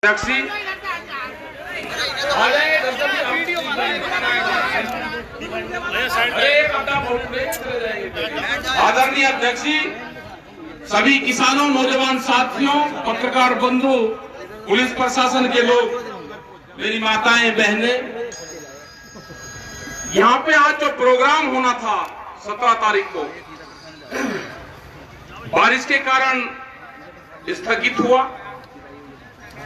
आदरणीय अध्यक्ष जी, सभी किसानों, नौजवान साथियों, पत्रकार बंधु, पुलिस प्रशासन के लोग, मेरी माताएं, बहनें, यहाँ पे आज जो प्रोग्राम होना था 17 तारीख को बारिश के कारण स्थगित हुआ।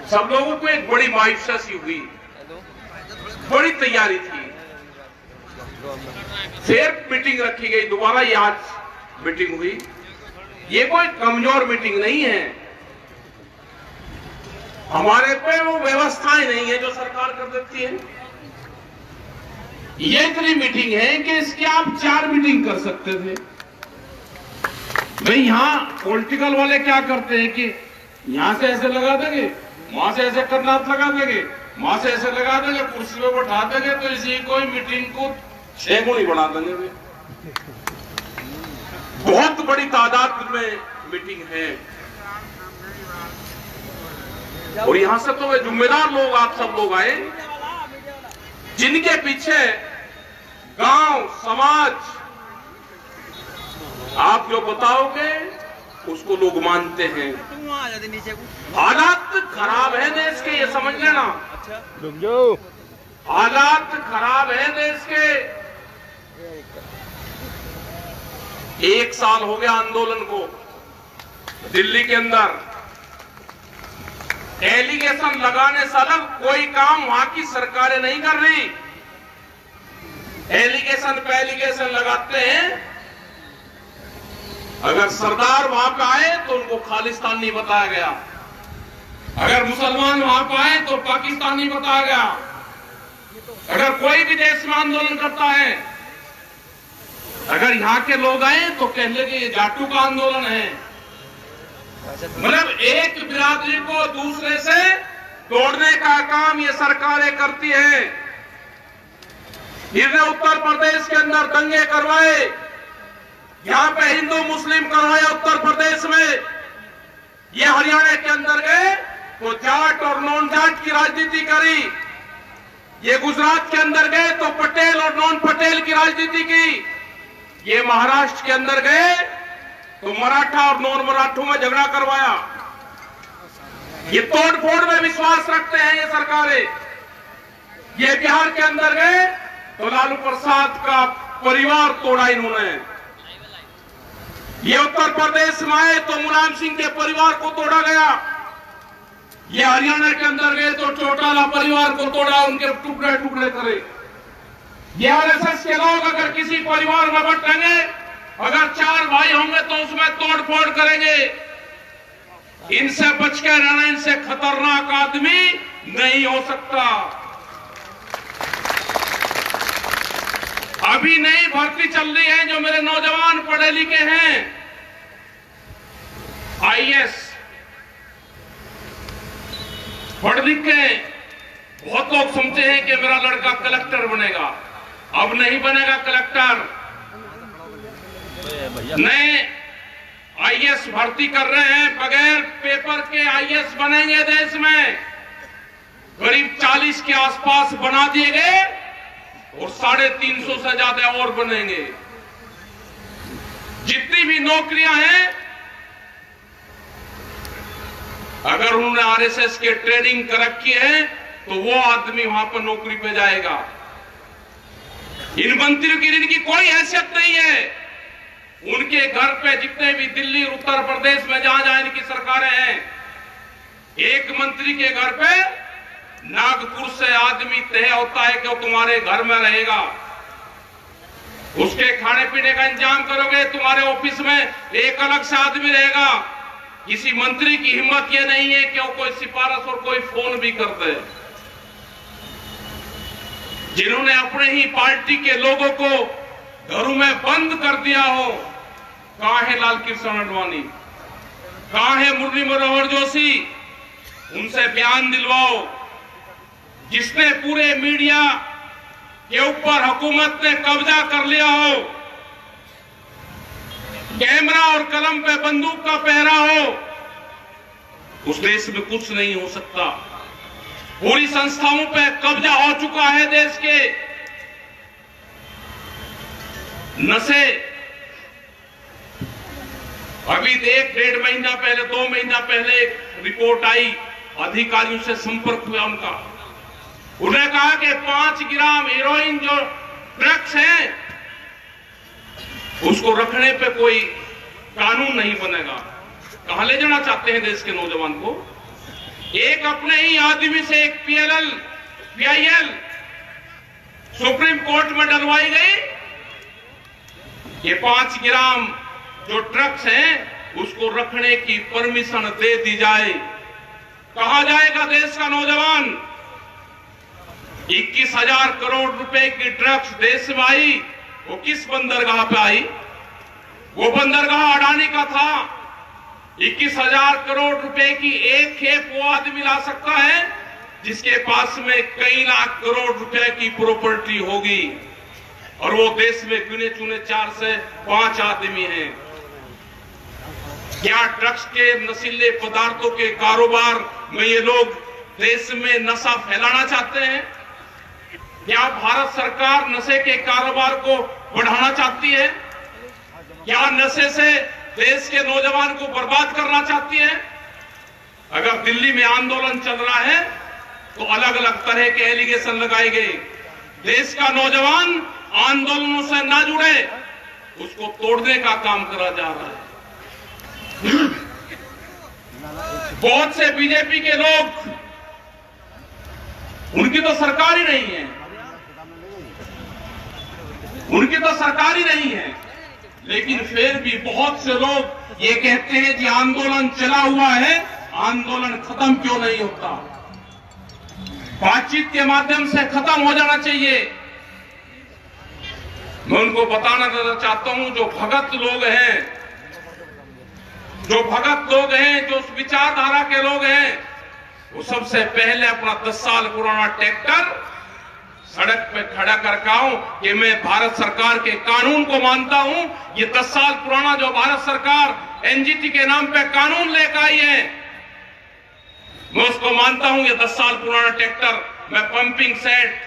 सब लोगों को एक बड़ी मायूसी हुई, बड़ी तैयारी थी, फिर मीटिंग रखी गई, दोबारा ये आज मीटिंग हुई। ये कोई कमजोर मीटिंग नहीं है, हमारे पे वो व्यवस्थाएं नहीं है जो सरकार कर देती है। ये इतनी मीटिंग है कि इसकी आप 4 मीटिंग कर सकते थे। भाई यहां पॉलिटिकल वाले क्या करते हैं कि यहां से ऐसे लगा देंगे, वहां से ऐसे करनाथ लगा देंगे, वहां से ऐसे लगा देंगे, कुर्सी पे बैठा देंगे, तो इसी कोई मीटिंग को 6 गुनी बढ़ा देंगे। बहुत बड़ी तादाद में मीटिंग है और यहां से तो वे जिम्मेदार लोग, आप सब लोग आए, जिनके पीछे गांव समाज, आप जो बताओगे उसको लोग मानते हैं। हालात खराब है देश के, ये समझ लेना। हालात खराब है देश के। 1 साल हो गया आंदोलन को। दिल्ली के अंदर एलिगेशन लगाने से अलग कोई काम वहां की सरकारें नहीं कर रही। एलिगेशन पे एलिगेशन लगाते हैं। अगर सरदार वहां पे आए तो उनको खालिस्तानी बताया गया, अगर मुसलमान वहां पे आए तो पाकिस्तानी बताया गया। अगर कोई भी देश में आंदोलन करता है, अगर यहां के लोग आए तो कह लेंगे ये जाटू का आंदोलन है। मतलब एक बिरादरी को दूसरे से तोड़ने का काम ये सरकारें करती है। इन्होंने उत्तर प्रदेश के अंदर दंगे करवाए, यहां पे हिंदू मुस्लिम करवाया उत्तर प्रदेश में। ये हरियाणा के अंदर गए तो जाट और नॉन जाट की राजनीति करी। ये गुजरात के अंदर गए तो पटेल और नॉन पटेल की राजनीति की। ये महाराष्ट्र के अंदर गए तो मराठा और नॉन मराठों में झगड़ा करवाया। ये तोड़ फोड़ में विश्वास रखते हैं ये सरकारें। ये बिहार के अंदर गए तो लालू प्रसाद का परिवार तोड़ा इन्होंने। ये उत्तर प्रदेश में आए तो मुलायम सिंह के परिवार को तोड़ा गया। ये हरियाणा के अंदर गए तो चौटाला परिवार को तोड़ा, उनके टुकड़े टुकड़े करे। ये आरएसएस के लोग अगर किसी परिवार में बटेंगे, अगर 4 भाई होंगे तो उसमें तोड़ फोड़ करेंगे। इनसे बच के रहना, इनसे खतरनाक आदमी नहीं हो सकता। अभी नई भर्ती चल रही है, जो मेरे नौजवान पढ़े लिखे हैं, आईएएस पढ़ लिख के, बहुत लोग समझते हैं कि मेरा लड़का कलेक्टर बनेगा। अब नहीं बनेगा कलेक्टर। नए आईएएस भर्ती कर रहे हैं, बगैर पेपर के आईएएस बनेंगे देश में। करीब 40 के आसपास बना दिए गए और 350 से ज्यादा और बनेंगे। जितनी भी नौकरियां हैं, अगर उन्होंने आरएसएस के ट्रेनिंग कर रखी है तो वो आदमी वहां पर नौकरी पे जाएगा। इन मंत्रियों की इनकी कोई हैसियत नहीं है। उनके घर पे जितने भी दिल्ली, उत्तर प्रदेश में जहां जहां इनकी सरकारें हैं, एक मंत्री के घर पे नागपुर से आदमी तय होता है कि वो तुम्हारे घर में रहेगा। उसके खाने पीने का इंतजाम करोगे, तुम्हारे ऑफिस में एक अलग से आदमी रहेगा। किसी मंत्री की हिम्मत ये नहीं है कि वो कोई सिफारिश और कोई फोन भी कर दे। जिन्होंने अपने ही पार्टी के लोगों को घरों में बंद कर दिया हो, कहां है लाल कृष्ण आडवाणी, कहां है मुरली मनोहर जोशी, उनसे बयान दिलवाओ। जिसने पूरे मीडिया के ऊपर हुकूमत ने कब्जा कर लिया हो, कैमरा और कलम पे बंदूक का पहरा हो, उस देश में कुछ नहीं हो सकता। पूरी संस्थाओं पे कब्जा हो चुका है देश के। नशे अभी 1-1.5 महीना पहले, 2 महीना पहले एक रिपोर्ट आई, अधिकारियों से संपर्क हुआ उनका, उन्होंने कहा कि 5 ग्राम हेरोइन जो ड्रग्स है उसको रखने पे कोई कानून नहीं बनेगा। कहां ले जाना चाहते हैं देश के नौजवान को? एक अपने ही आदमी से एक PIL सुप्रीम कोर्ट में डलवाई गई। ये 5 ग्राम जो ड्रग्स हैं उसको रखने की परमिशन दे दी जाए। कहां जाएगा देश का नौजवान? 21,000 करोड़ रुपए की ड्रग्स देश में आई, वो किस बंदरगाह पे आई? वो बंदरगाह अडानी का था। 21,000 करोड़ रुपए की एक खेप वो आदमी ला सकता है जिसके पास में कई लाख करोड़ रुपए की प्रॉपर्टी होगी, और वो देश में गिने चुने 4 से 5 आदमी हैं। क्या ड्रग्स के नशीले पदार्थों के कारोबार में ये लोग देश में नशा फैलाना चाहते हैं? क्या भारत सरकार नशे के कारोबार को बढ़ाना चाहती है? क्या नशे से देश के नौजवान को बर्बाद करना चाहती है? अगर दिल्ली में आंदोलन चल रहा है तो अलग अलग तरह के एलिगेशन लगाए गए। देश का नौजवान आंदोलनों से ना जुड़े, उसको तोड़ने का काम करा जा रहा है। बहुत से बीजेपी के लोग, उनकी तो सरकार ही नहीं है, उनकी तो सरकार ही नहीं है, लेकिन फिर भी बहुत से लोग ये कहते हैं कि आंदोलन चला हुआ है, आंदोलन खत्म क्यों नहीं होता? बातचीत के माध्यम से खत्म हो जाना चाहिए। मैं उनको बताना चाहता हूं, जो भगत लोग हैं, जो उस विचारधारा के लोग हैं, वो सबसे पहले अपना 10 साल पुराना ट्रैक्टर सड़क पे खड़ा करके आऊं कि मैं भारत सरकार के कानून को मानता हूं। ये 10 साल पुराना जो भारत सरकार एनजीटी के नाम पे कानून लेकर आई है, मैं उसको मानता हूं। ये 10 साल पुराना ट्रैक्टर मैं पंपिंग सेट,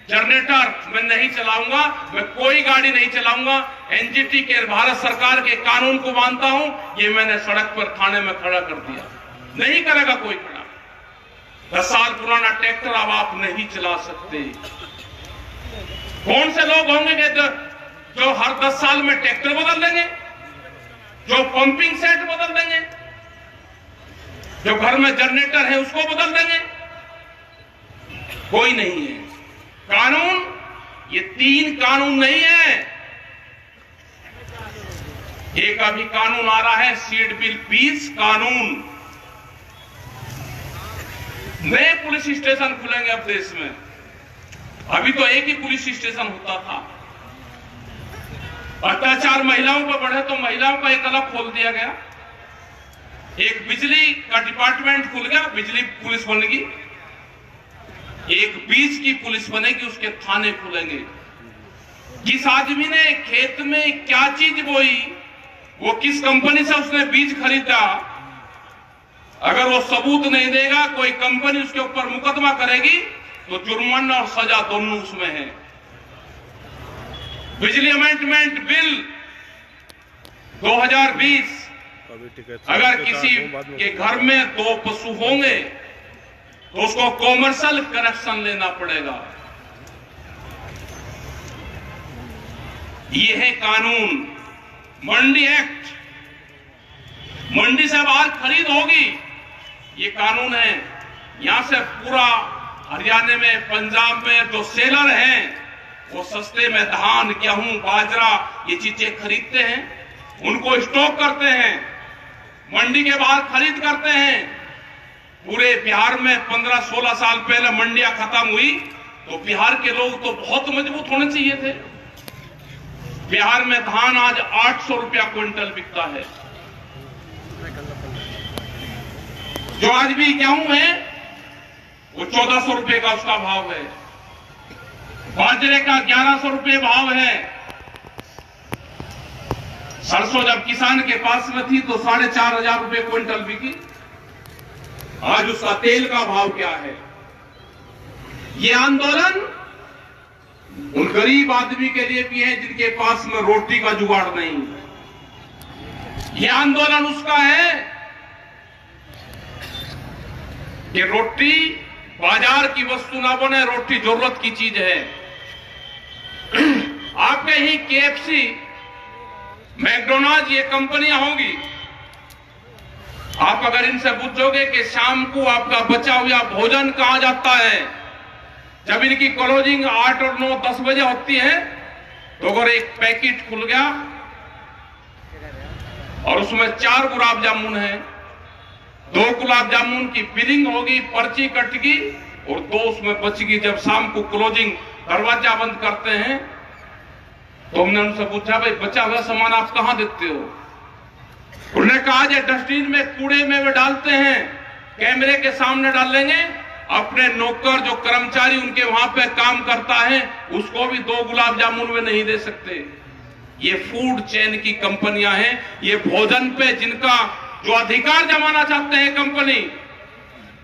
जनरेटर मैं नहीं चलाऊंगा, मैं कोई गाड़ी नहीं चलाऊंगा। एनजीटी के भारत सरकार के कानून को मानता हूं। ये मैंने सड़क पर थाने में खड़ा कर दिया, नहीं करेगा कोई खड़ा। 10 साल पुराना ट्रैक्टर अब आप नहीं चला सकते। कौन से लोग होंगे कि जो हर 10 साल में ट्रैक्टर बदल देंगे, जो पंपिंग सेट बदल देंगे, जो घर में जनरेटर है उसको बदल देंगे? कोई नहीं है। कानून, ये 3 कानून नहीं है। एक अभी कानून आ रहा है सीड बिल 20 कानून। नए पुलिस स्टेशन खुलेंगे अब देश में। अभी तो एक ही पुलिस स्टेशन होता था। अत्याचार महिलाओं पर बढ़े तो महिलाओं का एक अलग खोल दिया गया। एक बिजली का डिपार्टमेंट खुल गया, बिजली पुलिस बनेगी। एक बीज की पुलिस बनेगी, उसके थाने खुलेंगे। जिस आदमी ने खेत में क्या चीज बोई, वो किस कंपनी से उसने बीज खरीदा, अगर वो सबूत नहीं देगा, कोई कंपनी उसके ऊपर मुकदमा करेगी तो जुर्माना और सजा दोनों उसमें है। बिजली अमेंडमेंट बिल 2020, अगर किसी के घर में 2 पशु होंगे तो उसको कॉमर्शियल कनेक्शन लेना पड़ेगा। ये है कानून। मंडी एक्ट, मंडी से बाहर खरीद होगी, ये कानून है। यहां से पूरा हरियाणा में, पंजाब में जो सेलर हैं, वो सस्ते में धान, गेहूं, बाजरा ये चीजें खरीदते हैं, उनको स्टॉक करते हैं, मंडी के बाहर खरीद करते हैं। पूरे बिहार में 15-16 साल पहले मंडियां खत्म हुई तो बिहार के लोग तो बहुत मजबूत होने चाहिए थे। बिहार में धान आज 800 रुपया क्विंटल बिकता है। जो आज भी गेहूं है वो 1400 रुपए का उसका भाव है। बाजरे का 1100 रुपए भाव है। सरसों जब किसान के पास में थी तो 4,500 रुपए क्विंटल बिकी। आज उसका तेल का भाव क्या है? ये आंदोलन उन गरीब आदमी के लिए भी है जिनके पास में रोटी का जुगाड़ नहीं। ये आंदोलन उसका है कि रोटी बाजार की वस्तु ना बने, रोटी जरूरत की चीज है। आपके ही KFC, मैकडोनाल्ड, ये कंपनियां होंगी। आप अगर इनसे पूछोगे कि शाम को आपका बचा हुआ भोजन कहां जाता है, जब इनकी क्लोजिंग 8 और 9, 10 बजे होती है, तो अगर एक पैकेट खुल गया और उसमें 4 गुलाब जामुन है, 2 गुलाब जामुन की बिलिंग होगी, पर्ची कटेगी और 2 उसमें बचेगी। जब शाम को क्लोजिंग दरवाजा बंद करते हैं तो हमने उनसे पूछा, भाई बचा हुआ सामान आप कहां देते हो? उन्होंने कहा, ये डस्टबिन में कूड़े में वे डालते हैं, कैमरे के सामने डालेंगे। अपने नौकर जो कर्मचारी उनके वहां पे काम करता है उसको भी 2 गुलाब जामुन वे नहीं दे सकते। ये फूड चेन की कंपनियां हैं। ये भोजन पे जिनका जो अधिकार जमाना चाहते हैं कंपनी,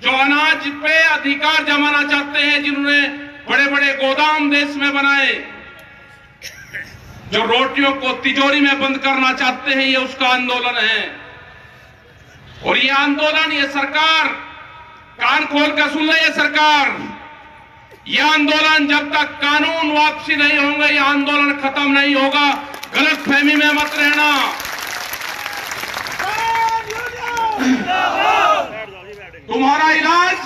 जो अनाज पे अधिकार जमाना चाहते हैं, जिन्होंने बड़े बड़े गोदाम देश में बनाए, जो रोटियों को तिजोरी में बंद करना चाहते हैं, ये उसका आंदोलन है। और ये आंदोलन, ये सरकार कान खोल कर सुन ले, ये सरकार, ये आंदोलन जब तक कानून वापसी नहीं होंगे, ये आंदोलन खत्म नहीं होगा। गलतफहमी में मत रहना। तुम्हारा इलाज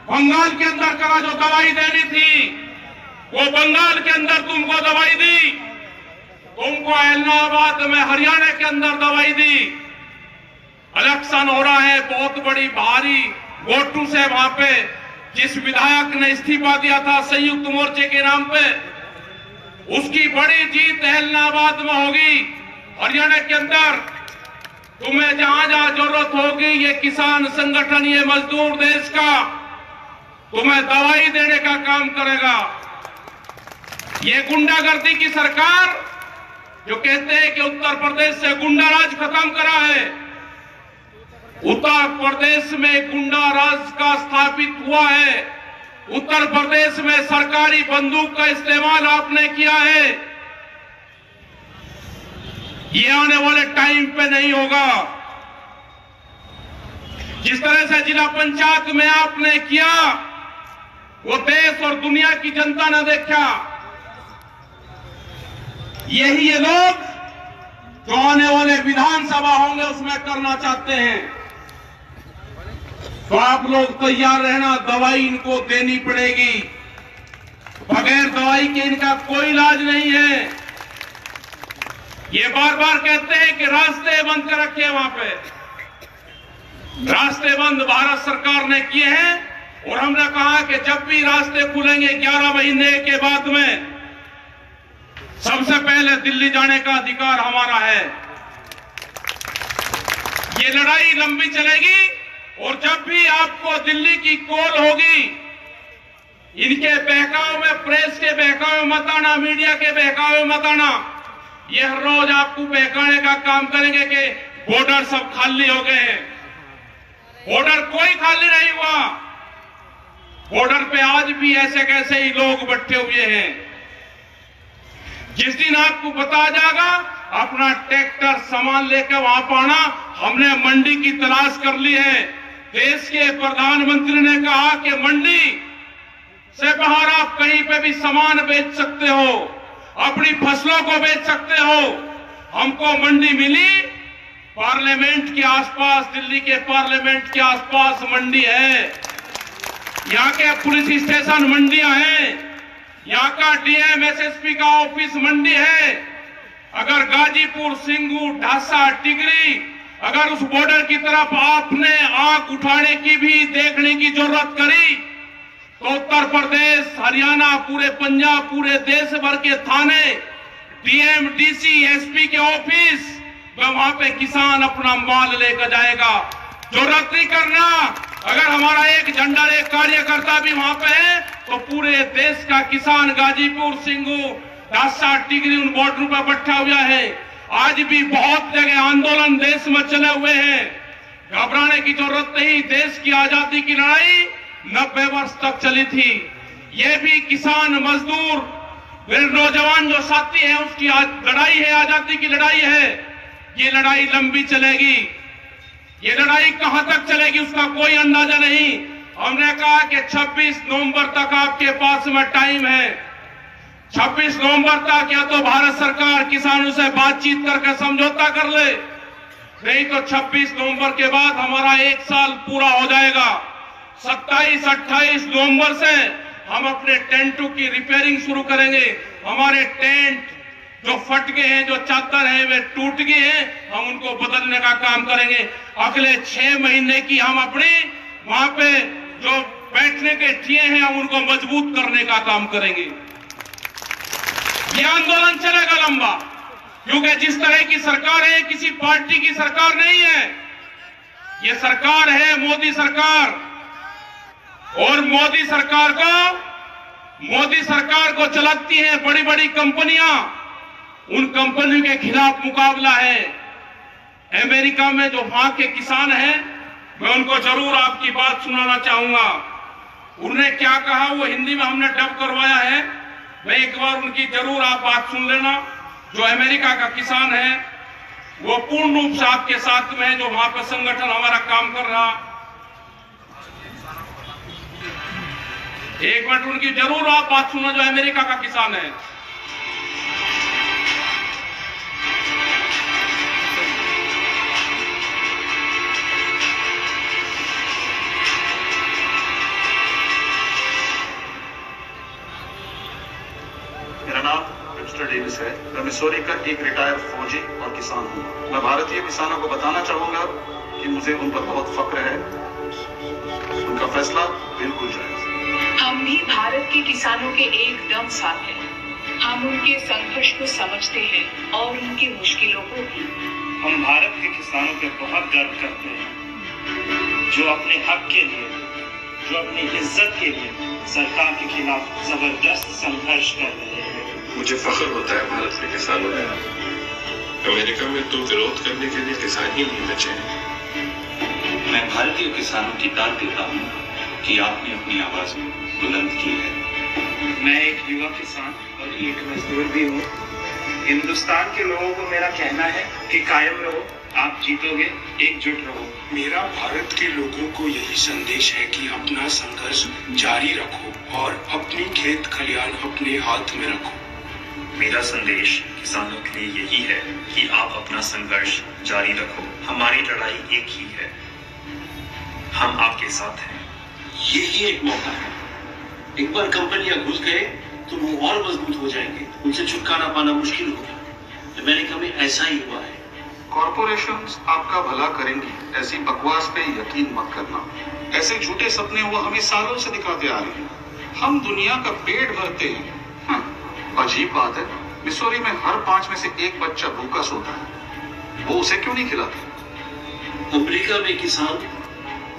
बंगाल के अंदर करा, जो दवाई देनी थी वो बंगाल के अंदर तुमको दवाई दी, तुमको इलाहाबाद में हरियाणा के अंदर दवाई दी। इलेक्शन हो रहा है, बहुत बड़ी भारी वोटों से वहां पे जिस विधायक ने इस्तीफा दिया था संयुक्त मोर्चे के नाम पे, उसकी बड़ी जीत इलाहाबाद में होगी। हरियाणा के अंदर तुम्हें जहां जहां जरूरत होगी, ये किसान संगठन, ये मजदूर देश का तुम्हें दवाई देने का काम करेगा। ये गुंडागर्दी की सरकार जो कहते हैं कि उत्तर प्रदेश से गुंडा राज खत्म करा है, उत्तर प्रदेश में गुंडा राज का स्थापित हुआ है। उत्तर प्रदेश में सरकारी बंदूक का इस्तेमाल आपने किया है। ये आने वाले टाइम पे नहीं होगा। जिस तरह से जिला पंचायत में आपने किया, वो देश और दुनिया की जनता ने देखा। यही ये लोग जो आने वाले विधानसभा होंगे उसमें करना चाहते हैं। तो आप लोग तैयार रहना, दवाई इनको देनी पड़ेगी। बगैर दवाई के इनका कोई इलाज नहीं है। ये बार बार कहते हैं कि रास्ते बंद कर रखे वहां पे। रास्ते बंद भारत सरकार ने किए हैं और हमने कहा कि जब भी रास्ते खुलेंगे 11 महीने के बाद में, सबसे पहले दिल्ली जाने का अधिकार हमारा है। ये लड़ाई लंबी चलेगी और जब भी आपको दिल्ली की कॉल होगी, इनके बहकाव में, प्रेस के बहकाव में मत आना, मीडिया के बहकाव में मत आना। ये हर रोज आपको बहकाने का काम करेंगे कि बॉर्डर सब खाली हो गए हैं। बॉर्डर कोई खाली नहीं हुआ। बॉर्डर पे आज भी ऐसे कैसे ही लोग बैठे हुए हैं। जिस दिन आपको बता जाएगा, अपना ट्रैक्टर सामान लेकर वहां पाना। हमने मंडी की तलाश कर ली है। देश के प्रधानमंत्री ने कहा कि मंडी से बाहर आप कहीं पे भी सामान बेच सकते हो, अपनी फसलों को बेच सकते हो। हमको मंडी मिली, पार्लियामेंट के आसपास, दिल्ली के पार्लियामेंट के आसपास मंडी है। यहाँ के पुलिस स्टेशन मंडियां हैं, यहाँ का डीएम एसएसपी का ऑफिस मंडी है। अगर गाजीपुर, सिंगू, ढासा, टिगरी, अगर उस बॉर्डर की तरफ आपने आंख उठाने की भी, देखने की जरूरत करी, तो उत्तर प्रदेश, हरियाणा, पूरे पंजाब, पूरे देश भर के थाने, डीएम, डीसी, एसपी के ऑफिस, वहां पे किसान अपना माल लेकर जाएगा। जरूरत नहीं करना, अगर हमारा एक झंडा, एक कार्यकर्ता भी वहां पे है, तो पूरे देश का किसान गाजीपुर, सिंगू, ढासा, टिगरी उन बॉर्डर पर बैठा हुआ है। आज भी बहुत जगह आंदोलन देश में चले हुए हैं। घबराने की जरूरत नहीं। देश की आजादी की लड़ाई 90 वर्ष तक चली थी। ये भी किसान, मजदूर, मेरे नौजवान जो साथी हैं, उसकी लड़ाई है, आजादी की लड़ाई है। ये लड़ाई लंबी चलेगी। ये लड़ाई कहां तक चलेगी उसका कोई अंदाजा नहीं। हमने कहा कि 26 नवंबर तक आपके पास में टाइम है। 26 नवंबर तक या तो भारत सरकार किसानों से बातचीत करके समझौता कर ले, नहीं तो 26 नवंबर के बाद हमारा 1 साल पूरा हो जाएगा। 27-28 नवंबर से हम अपने टेंटों की रिपेयरिंग शुरू करेंगे। हमारे टेंट जो फट गए हैं, जो चादर है वे टूट गए हैं, हम उनको बदलने का काम करेंगे। अगले 6 महीने की हम अपनी वहां पे जो बैठने के ठिए हैं, हम उनको मजबूत करने का काम करेंगे। यह आंदोलन चलेगा लंबा, क्योंकि जिस तरह की सरकार है, किसी पार्टी की सरकार नहीं है। यह सरकार है मोदी सरकार, और मोदी सरकार को चलाती हैं बड़ी बड़ी कंपनियां। उन कंपनियों के खिलाफ मुकाबला है। अमेरिका में जो वहां के किसान हैं, मैं उनको जरूर आपकी बात सुनाना चाहूंगा। उन्होंने क्या कहा वो हिंदी में हमने डब करवाया है, मैं एक बार उनकी जरूर आप बात सुन लेना। जो अमेरिका का किसान है वो पूर्ण रूप से आपके साथ में है, जो वहां पर संगठन हमारा काम कर रहा। एक मिनट उनकी जरूर आप बात सुनो, जो अमेरिका का किसान है। मेरा नाम मिस्टर डेविस है। मैं मिसौरी का एक रिटायर्ड फौजी और किसान हूँ। मैं भारतीय किसानों को बताना चाहूंगा कि मुझे उन पर बहुत फक्र है। उनका फैसला बिल्कुल जायज है। हम भी भारत के किसानों के एकदम साथ हैं। हम उनके संघर्ष को समझते हैं और उनकी मुश्किलों को भी। हम भारत के किसानों पे बहुत गर्व करते हैं, जो अपने हक के लिए, जो अपनी इज्जत के लिए सरकार के खिलाफ जबरदस्त संघर्ष कर रहे हैं। मुझे फख्र होता है भारत के किसानों में। अमेरिका में तो विरोध करने के लिए किसान ही नहीं बचे हैं। मैं भारतीय किसानों की दाद देता हूँ कि आपने अपनी आवाज बुलंद की है। मैं एक युवा किसान और एक मजदूर भी हूँ। हिंदुस्तान के लोगों को मेरा कहना है कि कायम रहो, आप जीतोगे, एकजुट रहो। मेरा भारत के लोगों को यही संदेश है कि अपना संघर्ष जारी रखो और अपनी खेत खलियान अपने हाथ में रखो। मेरा संदेश किसानों के लिए यही है कि आप अपना संघर्ष जारी रखो। हमारी लड़ाई एक ही है, हम आपके साथ हैं। यही एक मौका है। एक बार कंपनियां घुस गए तो वो और मजबूत हो जाएंगे, उनसे छुटकारा पाना मुश्किल होगा। अमेरिका में ऐसा ही हुआ है। कॉरपोरेशंस आपका भला करेंगी, ऐसी बकवास पे यकीन मत करना। ऐसे झूठे सपने वो हमें सालों से दिखाते आ रहे हैं। हम दुनिया का पेट भरते हैं। अजीब बात है, मिसौरी में हर 5 में से 1 बच्चा भूखा सोता है। वो उसे क्यों नहीं खिलाते? अमेरिका में किसान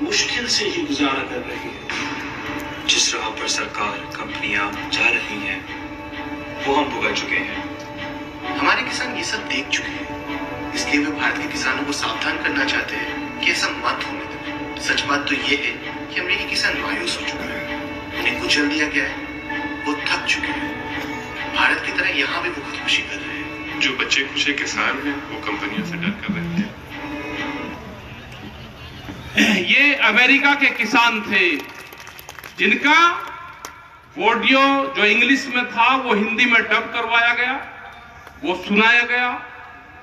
मुश्किल से ही गुजारा कर रहे हैं। जिस राह पर सरकार, कंपनियां जा रही हैं, वो हम भुगत चुके हैं। हमारे किसान ये सब देख चुके हैं, इसलिए वे भारत के किसानों को सावधान करना चाहते हैं कि ऐसा मत होने दें। सच बात तो ये है कि अमेरिकी किसान मायूस हो चुका है, उन्हें कुचल दिया गया है, वो थक चुके हैं। भारत की तरह यहाँ भी वो खुदकुशी कर रहे हैं। जो बच्चे खुशे किसान हैं वो कंपनियों से डर कर रहे थे। ये अमेरिका के किसान थे जिनका ऑडियो जो इंग्लिश में था वो हिंदी में डब करवाया गया, वो सुनाया गया,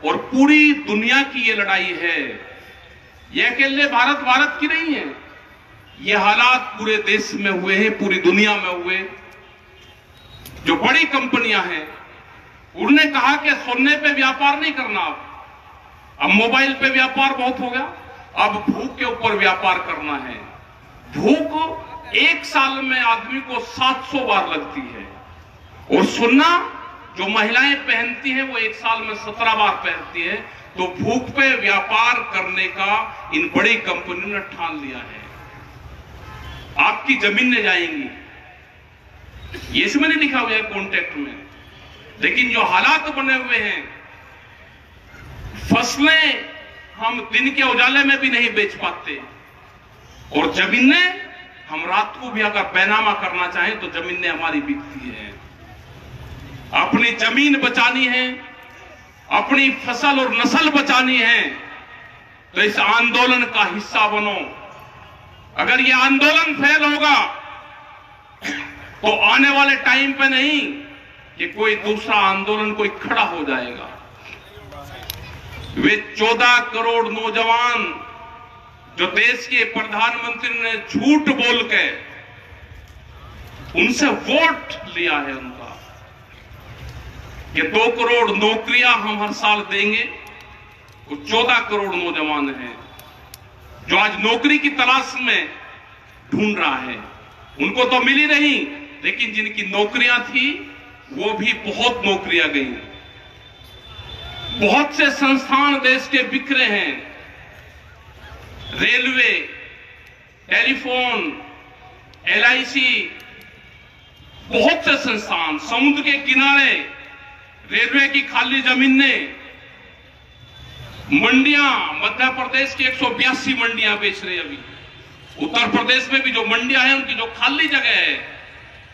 और पूरी दुनिया की ये लड़ाई है। ये अकेले भारत की नहीं है, ये हालात पूरे देश में हुए हैं, पूरी दुनिया में हुए। जो बड़ी कंपनियां हैं उन्होंने कहा कि सोने पे व्यापार नहीं करना, अब मोबाइल पे व्यापार बहुत हो गया, अब भूख के ऊपर व्यापार करना है। भूख 1 साल में आदमी को 700 बार लगती है, और सुनना जो महिलाएं पहनती हैं वो 1 साल में 17 बार पहनती है। तो भूख पे व्यापार करने का इन बड़ी कंपनियों ने ठान लिया है। आपकी जमीनें जाएंगी, ये इसमें नहीं लिखा हुआ है कॉन्ट्रैक्ट में, लेकिन जो हालात बने हुए हैं, फसलें हम दिन के उजाले में भी नहीं बेच पाते, और जमीनें हम रात को भी अगर पैनामा करना चाहें तो जमीनें हमारी बिकती हैं। अपनी जमीन बचानी है, अपनी फसल और नस्ल बचानी है, तो इस आंदोलन का हिस्सा बनो। अगर ये आंदोलन फेल होगा तो आने वाले टाइम पे नहीं कि कोई दूसरा आंदोलन कोई खड़ा हो जाएगा। वे 14 करोड़ नौजवान जो देश के प्रधानमंत्री ने झूठ बोल के उनसे वोट लिया है उनका, ये 2 करोड़ नौकरियां हम हर साल देंगे, वो 14 करोड़ नौजवान हैं जो आज नौकरी की तलाश में ढूंढ रहा है। उनको तो मिली नहीं, लेकिन जिनकी नौकरियां थी वो भी बहुत नौकरियां गई। बहुत से संस्थान देश के बिखरे हैं, रेलवे, टेलीफोन, LIC, बहुत से संस्थान, समुद्र के किनारे रेलवे की खाली जमीनें, मंडियां, मध्य प्रदेश की 182 मंडियां बेच रही अभी, उत्तर प्रदेश में भी जो मंडियां हैं उनकी जो खाली जगह है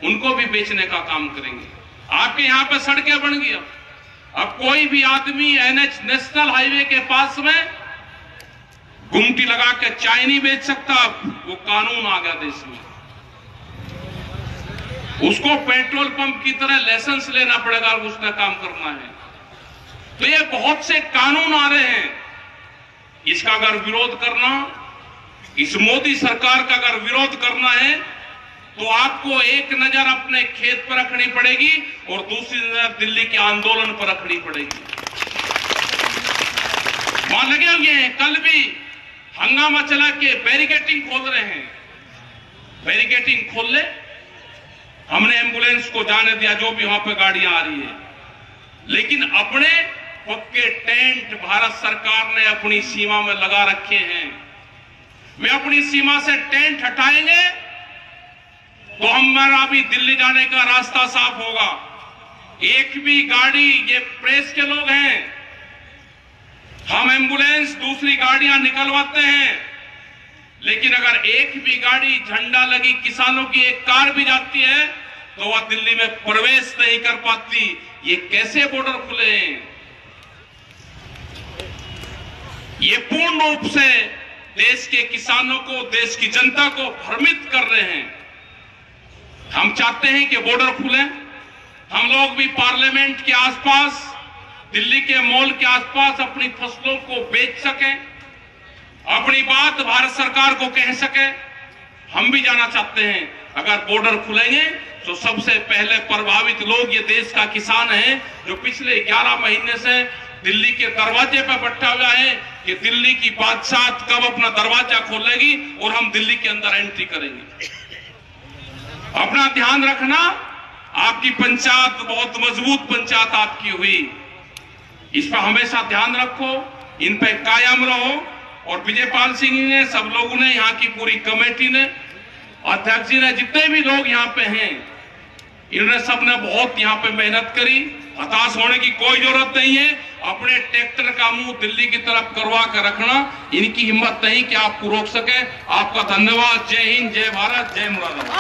उनको भी बेचने का काम करेंगे। आपके यहां पे सड़कें बन गई, अब कोई भी आदमी NH नेशनल हाईवे के पास में गुमटी लगा के चाय नहीं बेच सकता। वो कानून आ गया देश में, उसको पेट्रोल पंप की तरह लाइसेंस लेना पड़ेगा और उसका काम करना है। तो ये बहुत से कानून आ रहे हैं, इसका अगर विरोध करना, इस मोदी सरकार का अगर विरोध करना है तो आपको एक नजर अपने खेत पर रखनी पड़ेगी और दूसरी नजर दिल्ली के आंदोलन पर रखनी पड़ेगी। वहां लगे हुए हैं, कल भी हंगामा चला के बैरिकेटिंग खोल रहे हैं। बैरिकेटिंग खोल ले, हमने एम्बुलेंस को जाने दिया जो भी वहां पे गाड़ियां आ रही है, लेकिन अपने पक्के टेंट भारत सरकार ने अपनी सीमा में लगा रखे हैं। वे अपनी सीमा से टेंट हटाएंगे तो हमारा भी दिल्ली जाने का रास्ता साफ होगा। एक भी गाड़ी, ये प्रेस के लोग हैं, हम एम्बुलेंस दूसरी गाड़ियां निकलवाते हैं, लेकिन अगर एक भी गाड़ी झंडा लगी किसानों की एक कार भी जाती है तो वह दिल्ली में प्रवेश नहीं कर पाती। ये कैसे बॉर्डर खुले हैं? ये पूर्ण रूप से देश के किसानों को, देश की जनता को भ्रमित कर रहे हैं। हम चाहते हैं कि बॉर्डर खुले, हम लोग भी पार्लियामेंट के आसपास, दिल्ली के मॉल के आसपास अपनी फसलों को बेच सकें, अपनी बात भारत सरकार को कह सके। हम भी जाना चाहते हैं। अगर बॉर्डर खुलेंगे तो सबसे पहले प्रभावित लोग ये देश का किसान है, जो पिछले 11 महीने से दिल्ली के दरवाजे पर बैठा हुआ है कि दिल्ली की बादशाह कब अपना दरवाजा खोलेगी और हम दिल्ली के अंदर एंट्री करेंगे। अपना ध्यान रखना, आपकी पंचायत बहुत मजबूत पंचायत आपकी हुई, इस पर हमेशा ध्यान रखो, इन पे कायम रहो। और विजयपाल सिंह ने, सब लोगों ने, यहाँ की पूरी कमेटी ने, अध्यक्ष जी ने, जितने भी लोग यहाँ पे हैं, इन्होंने सबने बहुत यहाँ पे मेहनत करी। हताश होने की कोई जरूरत नहीं है। अपने ट्रैक्टर का मुंह दिल्ली की तरफ करवा कर रखना, इनकी हिम्मत नहीं कि आपको रोक सके। आपका धन्यवाद। जय हिंद, जय भारत, जय मुरादाबाद।